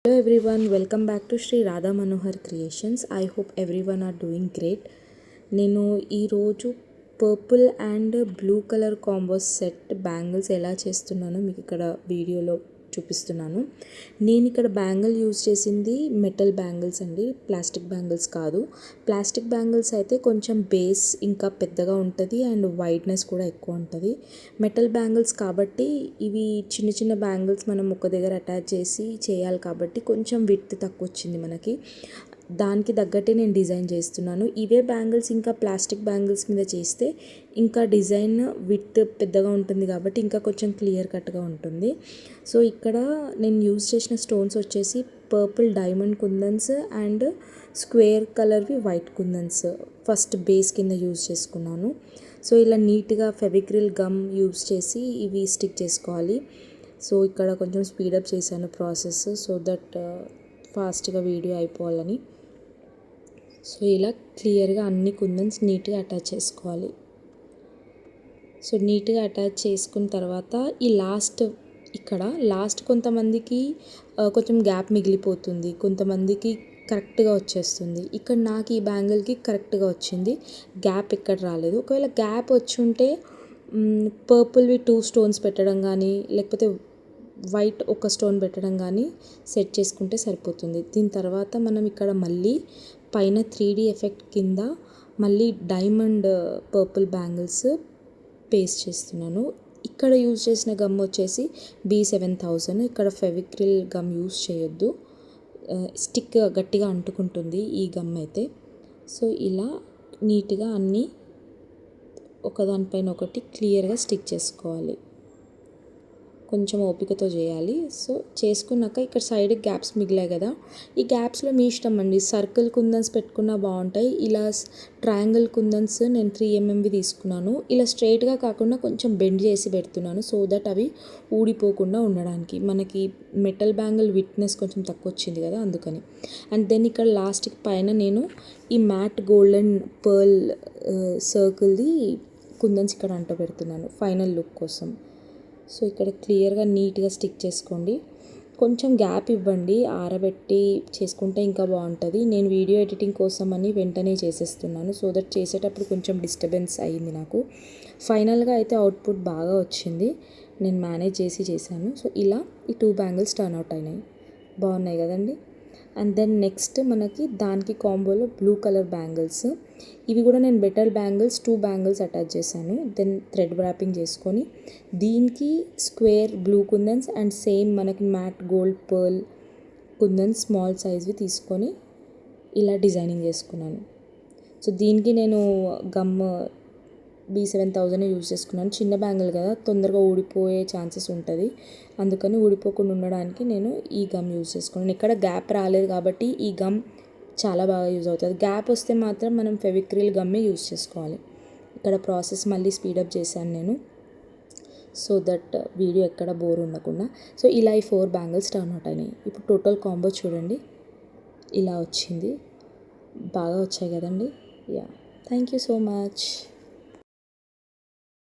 Hello everyone, welcome back to Sri Radha Manohar Creations. I hope everyone are doing great. నేను ఈరోజు purple and blue colour combo set bangles ఎలా చేస్తున్నానో మీకు ఇక్కడ వీడియోలో చూపిస్తున్నాను. నేను ఇక్కడ బ్యాంగిల్ యూజ్ చేసింది మెటల్ బ్యాంగిల్స్ అండి, ప్లాస్టిక్ బ్యాంగిల్స్ కాదు. ప్లాస్టిక్ బ్యాంగిల్స్ అయితే కొంచెం బేస్ ఇంకా పెద్దగా ఉంటుంది అండ్ వైడ్నెస్ కూడా ఎక్కువ ఉంటుంది. మెటల్ బ్యాంగిల్స్ కాబట్టి ఇవి చిన్న చిన్న బ్యాంగిల్స్ మనం ఒక దగ్గర అటాచ్ చేసి చేయాలి కాబట్టి కొంచెం విడ్త్ తక్కువ వచ్చింది మనకి. దానికి తగ్గట్టే నేను డిజైన్ చేస్తున్నాను. ఇవే బ్యాంగిల్స్ ఇంకా ప్లాస్టిక్ బ్యాంగిల్స్ మీద చేస్తే ఇంకా డిజైన్ విడ్త్ పెద్దగా ఉంటుంది కాబట్టి ఇంకా కొంచెం క్లియర్ కట్గా ఉంటుంది. సో ఇక్కడ నేను యూజ్ చేసిన స్టోన్స్ వచ్చేసి purple diamond kundans and square కలర్వి వైట్ కుందన్స్ ఫస్ట్ బేస్ కింద యూజ్ చేసుకున్నాను. సో ఇలా నీట్గా ఫెవిక్రిల్ గమ్ యూజ్ చేసి ఇవి స్టిక్ చేసుకోవాలి. సో ఇక్కడ కొంచెం స్పీడప్ చేశాను ప్రాసెస్ సో దట్ ఫాస్ట్గా వీడియో అయిపోవాలని. సో ఇలా క్లియర్గా అన్ని కుందన్స్ నీట్గా అటాచ్ చేసుకోవాలి. సో నీట్గా అటాచ్ చేసుకున్న తర్వాత ఈ లాస్ట్ కొంతమందికి కొంచెం గ్యాప్ మిగిలిపోతుంది, కొంతమందికి కరెక్ట్గా వచ్చేస్తుంది. ఇక్కడ నాకు ఈ బ్యాంగిల్కి కరెక్ట్గా వచ్చింది, గ్యాప్ ఎక్కడ రాలేదు. ఒకవేళ గ్యాప్ వచ్చి ఉంటే పర్పుల్వి 2 స్టోన్స్ పెట్టడం కానీ లేకపోతే వైట్ ఒక స్టోన్ పెట్టడం కానీ సెట్ చేసుకుంటే సరిపోతుంది. దీని తర్వాత మనం ఇక్కడ మళ్ళీ పైన 3D ఎఫెక్ట్ కింద మళ్ళీ డైమండ్ పర్పుల్ బ్యాంగిల్స్ పేస్ట్ చేస్తున్నాను. ఇక్కడ యూజ్ చేసిన గమ్ వచ్చేసి B7000. ఇక్కడ ఫెవిక్రిల్ గమ్ యూజ్ చేయొద్దు, స్టిక్ గట్టిగా అంటుకుంటుంది ఈ గమ్ అయితే. సో ఇలా నీట్గా అన్నీ ఒకదానిపైన ఒకటి క్లియర్గా స్టిక్ చేసుకోవాలి. కొంచెం ఓపికతో చేయాలి. సో చేసుకున్నాక ఇక్కడ సైడ్ గ్యాప్స్ మిగిలాయి కదా, ఈ గ్యాప్స్లో మీ ఇష్టం అండి. సర్కిల్ కుందన్స్ పెట్టుకున్నా బాగుంటాయి. ఇలా ట్రయాంగిల్ కుందన్స్ నేను 3mm తీసుకున్నాను. ఇలా స్ట్రైట్గా కాకుండా కొంచెం బెండ్ చేసి పెడుతున్నాను సో దట్ అవి ఊడిపోకుండా ఉండడానికి. మనకి మెటల్ బ్యాంగిల్ విట్నెస్ కొంచెం తక్కువ వచ్చింది కదా అందుకని. అండ్ దెన్ ఇక్కడ లాస్ట్కి పైన నేను ఈ మ్యాట్ గోల్డెన్ పర్ల్ సర్కిల్ది కుందన్స్ ఇక్కడ అంట పెడుతున్నాను ఫైనల్ లుక్ కోసం. సో ఇక్కడ క్లియర్గా నీట్గా స్టిక్ చేసుకోండి. కొంచెం గ్యాప్ ఇవ్వండి, ఆరబెట్టి చేసుకుంటే ఇంకా బాగుంటుంది. నేను వీడియో ఎడిటింగ్ కోసం అని వెంటనే చేసేస్తున్నాను సో దట్ చేసేటప్పుడు కొంచెం డిస్టర్బెన్స్ అయ్యింది నాకు. ఫైనల్గా అయితే అవుట్పుట్ బాగా వచ్చింది, నేను మేనేజ్ చేసి చేశాను. సో ఇలా ఈ 2 బ్యాంగిల్స్ టర్న్ అవుట్ అయినాయి, బాగున్నాయి కదండి. అండ్ దెన్ నెక్స్ట్ మనకి దానికి కాంబోలో బ్లూ కలర్ బ్యాంగిల్స్, ఇవి కూడా నేను మెటల్ బ్యాంగిల్స్ 2 బ్యాంగిల్స్ అటాచ్ చేశాను. దెన్ థ్రెడ్ వ్రాపింగ్ చేసుకొని దీనికి square blue kundans and same మనకి మ్యాట్ గోల్డ్ పర్ల్ కుందన్స్ స్మాల్ సైజ్వి తీసుకొని ఇలా డిజైనింగ్ చేసుకున్నాను. సో దీనికి నేను గమ్ B7000 యూజ్ చేసుకున్నాను. చిన్న బ్యాంగిల్ కదా, తొందరగా ఊడిపోయే ఛాన్సెస్ ఉంటుంది, అందుకని ఊడిపోకుండా ఉండడానికి నేను ఈ గమ్ యూజ్ చేసుకున్నాను. ఇక్కడ గ్యాప్ రాలేదు కాబట్టి ఈ గమ్ చాలా బాగా యూజ్ అవుతుంది. గ్యాప్ వస్తే మాత్రం మనం ఫెవిక్రిల్ గమ్మే యూజ్ చేసుకోవాలి. ఇక్కడ ప్రాసెస్ మళ్ళీ స్పీడప్ చేశాను నేను సో దట్ వీడియో ఎక్కడ బోర్ ఉండకుండా. సో ఇలా ఈ 4 బ్యాంగిల్స్ టర్న్ అవుట్ అయినాయి. ఇప్పుడు టోటల్ కాంబో చూడండి, ఇలా వచ్చింది, బాగా వచ్చాయి కదండి. Yeah, thank you so much.